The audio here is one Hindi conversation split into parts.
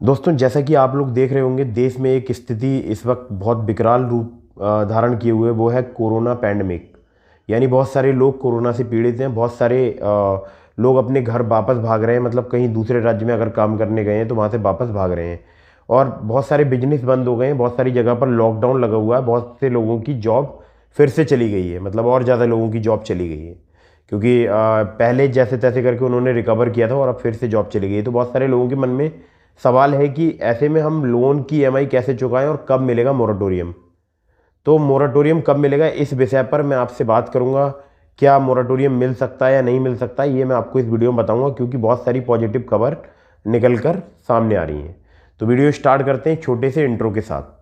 दोस्तों, जैसा कि आप लोग देख रहे होंगे, देश में एक स्थिति इस वक्त बहुत विकराल रूप धारण किए हुए, वो है कोरोना पैंडमिक। यानी बहुत सारे लोग कोरोना से पीड़ित हैं। बहुत सारे लोग अपने घर वापस भाग रहे हैं, मतलब कहीं दूसरे राज्य में अगर काम करने गए हैं तो वहाँ से वापस भाग रहे हैं। और बहुत सारे बिजनेस बंद हो गए हैं, बहुत सारी जगह पर लॉकडाउन लगा हुआ है। बहुत से लोगों की जॉब फिर से चली गई है, मतलब और ज़्यादा लोगों की जॉब चली गई है, क्योंकि पहले जैसे तैसे करके उन्होंने रिकवर किया था और अब फिर से जॉब चली गई है। तो बहुत सारे लोगों के मन में सवाल है कि ऐसे में हम लोन की ईएमआई कैसे चुकाएं और कब मिलेगा मोरेटोरियम। तो मोरेटोरियम कब मिलेगा, इस विषय पर मैं आपसे बात करूंगा। क्या मोरेटोरियम मिल सकता है या नहीं मिल सकता है, ये मैं आपको इस वीडियो में बताऊंगा, क्योंकि बहुत सारी पॉजिटिव खबर निकल कर सामने आ रही हैं। तो वीडियो स्टार्ट करते हैं छोटे से इंट्रो के साथ।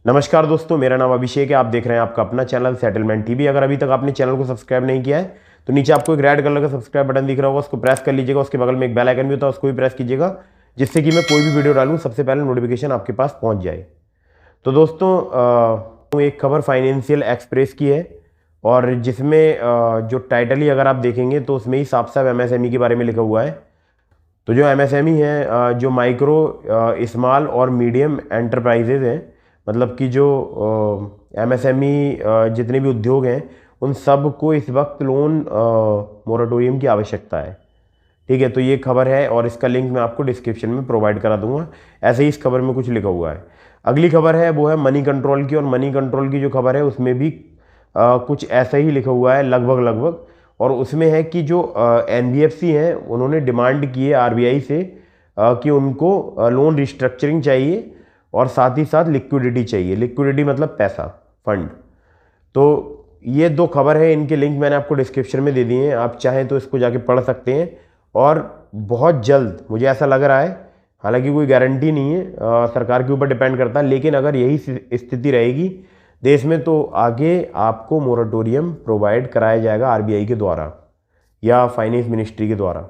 नमस्कार दोस्तों, मेरा नाम अभिषेक है। आप देख रहे हैं आपका अपना चैनल सेटलमेंट टीवी। अगर अभी तक आपने चैनल को सब्सक्राइब नहीं किया है तो नीचे आपको एक रेड कलर का सब्सक्राइब बटन दिख रहा होगा, उसको प्रेस कर लीजिएगा। उसके बगल में एक बेल आइकन भी होता है, उसको भी प्रेस कीजिएगा, जिससे कि मैं कोई भी वीडियो डालूं सबसे पहले नोटिफिकेशन आपके पास पहुंच जाए। तो दोस्तों, एक खबर फाइनेंशियल एक्सप्रेस की है, और जिसमें जो टाइटल ही अगर आप देखेंगे तो उसमें ही साफ साफ एमएसएमई के बारे में लिखा हुआ है। तो जो एमएसएमई है, जो माइक्रो स्मॉल और मीडियम एंटरप्राइजेज हैं, मतलब कि जो एमएसएमई जितने भी उद्योग हैं, उन सब को इस वक्त लोन मोरेटोरियम की आवश्यकता है। ठीक है, तो ये खबर है और इसका लिंक मैं आपको डिस्क्रिप्शन में प्रोवाइड करा दूंगा। ऐसे ही इस खबर में कुछ लिखा हुआ है। अगली खबर है वो है मनी कंट्रोल की, और मनी कंट्रोल की जो खबर है उसमें भी कुछ ऐसा ही लिखा हुआ है लगभग लगभग। और उसमें है कि जो एनबीएफसी हैं उन्होंने डिमांड की है आरबीआई से कि उनको लोन रिस्ट्रक्चरिंग चाहिए और साथ ही साथ लिक्विडिटी चाहिए। लिक्विडिटी मतलब पैसा, फंड। तो ये दो खबर है, इनके लिंक मैंने आपको डिस्क्रिप्शन में दे दिए हैं। आप चाहें तो इसको जाके पढ़ सकते हैं। और बहुत जल्द मुझे ऐसा लग रहा है, हालांकि कोई गारंटी नहीं है, सरकार के ऊपर डिपेंड करता है, लेकिन अगर यही स्थिति रहेगी देश में तो आगे आपको मोरेटोरियम प्रोवाइड कराया जाएगा आरबीआई के द्वारा या फाइनेंस मिनिस्ट्री के द्वारा।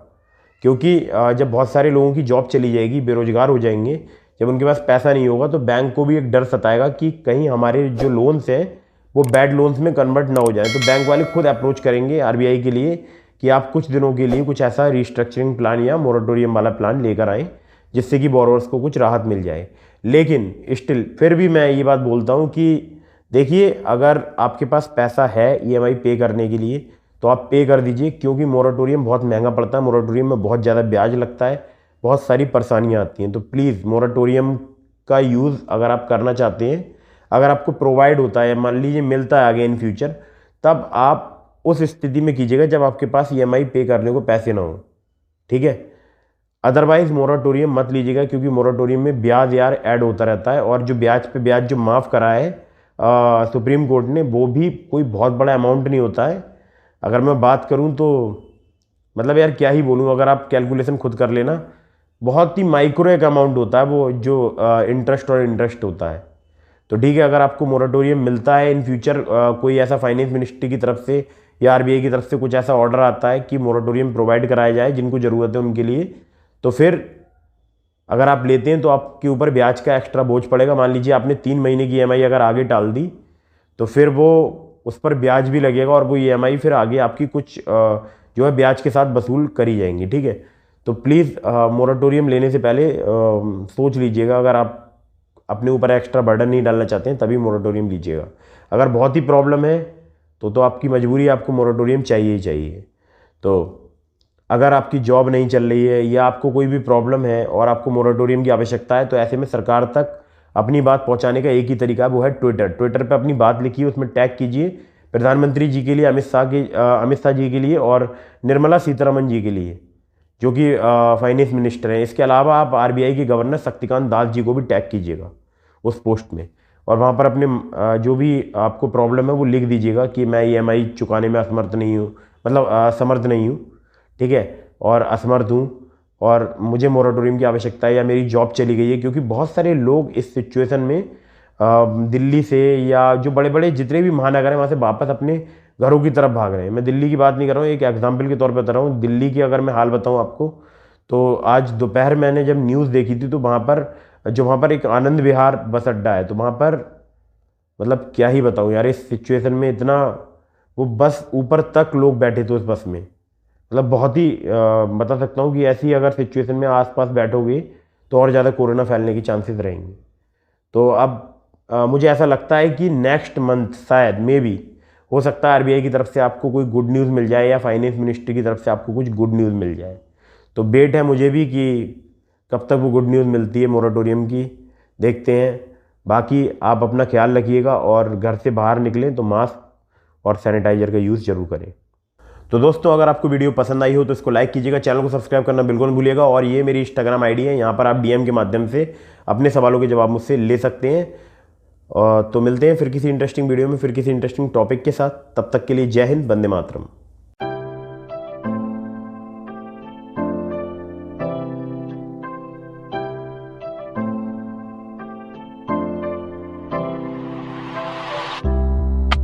क्योंकि जब बहुत सारे लोगों की जॉब चली जाएगी, बेरोजगार हो जाएंगे, जब उनके पास पैसा नहीं होगा, तो बैंक को भी एक डर सताएगा कि कहीं हमारे जो लोन्स हैं वो बैड लोन्स में कन्वर्ट ना हो जाए। तो बैंक वाले खुद अप्रोच करेंगे आरबीआई के लिए कि आप कुछ दिनों के लिए कुछ ऐसा रिस्ट्रक्चरिंग प्लान या मोरेटोरियम वाला प्लान लेकर आएँ, जिससे कि बोरोवर्स को कुछ राहत मिल जाए। लेकिन स्टिल फिर भी मैं ये बात बोलता हूँ कि देखिए, अगर आपके पास पैसा है ईएमआई पे करने के लिए तो आप पे कर दीजिए, क्योंकि मोरेटोरियम बहुत महंगा पड़ता है। मोरेटोरियम में बहुत ज़्यादा ब्याज लगता है, बहुत सारी परेशानियां आती हैं। तो प्लीज़ मोरेटोरियम का यूज़ अगर आप करना चाहते हैं, अगर आपको प्रोवाइड होता है, मान लीजिए मिलता है आगे इन फ्यूचर, तब आप उस स्थिति में कीजिएगा जब आपके पास ईएमआई पे करने को पैसे ना हो। ठीक है, अदरवाइज मोरेटोरियम मत लीजिएगा, क्योंकि मोरेटोरियम में ब्याज यार ऐड होता रहता है। और जो ब्याज पे ब्याज जो माफ़ करा है सुप्रीम कोर्ट ने, वो भी कोई बहुत बड़ा अमाउंट नहीं होता है। अगर मैं बात करूं तो मतलब यार क्या ही बोलूं, अगर आप कैलकुलेशन खुद कर लेना, बहुत ही माइक्रो एक अमाउंट होता है वो, जो इंटरेस्ट और इंटरेस्ट होता है। तो ठीक है, अगर आपको मोरेटोरियम मिलता है इन फ्यूचर, कोई ऐसा फाइनेंस मिनिस्ट्री की तरफ से या आरबीआई की तरफ से कुछ ऐसा ऑर्डर आता है कि मोरेटोरियम प्रोवाइड कराया जाए जिनको ज़रूरत है उनके लिए, तो फिर अगर आप लेते हैं तो आपके ऊपर ब्याज का एक्स्ट्रा बोझ पड़ेगा। मान लीजिए आपने 3 महीने की ईएमआई अगर आगे टाल दी, तो फिर वो उस पर ब्याज भी लगेगा, और वो ईएमआई फिर आगे आपकी कुछ जो है ब्याज के साथ वसूल करी जाएंगी। ठीक है, तो प्लीज़ मोरेटोरियम लेने से पहले सोच लीजिएगा। अगर आप अपने ऊपर एक्स्ट्रा बर्डन नहीं डालना चाहते हैं तभी मोरेटोरियम लीजिएगा। अगर बहुत ही प्रॉब्लम है तो आपकी मजबूरी है, आपको मोरेटोरियम चाहिए ही चाहिए। तो अगर आपकी जॉब नहीं चल रही है या आपको कोई भी प्रॉब्लम है और आपको मोरेटोरियम की आवश्यकता है, तो ऐसे में सरकार तक अपनी बात पहुंचाने का एक ही तरीका है, वो है ट्विटर। ट्विटर पे अपनी बात लिखिए, उसमें टैग कीजिए प्रधानमंत्री जी के लिए, अमित शाह जी के लिए और निर्मला सीतारमन जी के लिए, जो कि फाइनेंस मिनिस्टर हैं। इसके अलावा आप आरबीआई के गवर्नर शक्तिकांत दास जी को भी टैग कीजिएगा उस पोस्ट में, और वहाँ पर अपने जो भी आपको प्रॉब्लम है वो लिख दीजिएगा कि मैं ईएमआई चुकाने में असमर्थ नहीं हूँ, मतलब समर्थ नहीं हूँ। ठीक है, और असमर्थ हूँ और मुझे मोरेटोरियम की आवश्यकता है, या मेरी जॉब चली गई है। क्योंकि बहुत सारे लोग इस सिचुएशन में दिल्ली से या जो बड़े बड़े जितने भी महानगर हैं वहाँ से वापस अपने घरों की तरफ भाग रहे हैं। मैं दिल्ली की बात नहीं कर रहा हूँ, एक एग्जाम्पल के तौर पर बता रहा हूँ। दिल्ली की अगर मैं हाल बताऊँ आपको, तो आज दोपहर मैंने जब न्यूज़ देखी थी, तो वहाँ पर एक आनंद विहार बस अड्डा है, तो वहाँ पर मतलब क्या ही बताऊँ यार, इस सिचुएशन में इतना, वो बस ऊपर तक लोग बैठे थे उस बस में। मतलब बहुत ही बता सकता हूँ कि ऐसी अगर सिचुएशन में आसपास बैठोगे तो और ज़्यादा कोरोना फैलने की चांसेस रहेंगे। तो अब मुझे ऐसा लगता है कि नेक्स्ट मंथ शायद मे बी हो सकता है आरबीआई की तरफ से आपको कोई गुड न्यूज़ मिल जाए या फाइनेंस मिनिस्ट्री की तरफ से आपको कुछ गुड न्यूज़ मिल जाए। तो वेट है मुझे भी कि कब तक वो गुड न्यूज़ मिलती है मोरेटोरियम की, देखते हैं। बाकी आप अपना ख्याल रखिएगा और घर से बाहर निकलें तो मास्क और सैनिटाइजर का यूज़ जरूर करें। तो दोस्तों अगर आपको वीडियो पसंद आई हो तो इसको लाइक कीजिएगा, चैनल को सब्सक्राइब करना बिल्कुल नहीं भूलिएगा। और ये मेरी इंस्टाग्राम आईडी है, यहाँ पर आप डीएम के माध्यम से अपने सवालों के जवाब मुझसे ले सकते हैं। तो मिलते हैं फिर किसी इंटरेस्टिंग वीडियो में, फिर किसी इंटरेस्टिंग टॉपिक के साथ। तब तक के लिए जय हिंद, वंदे मातरम।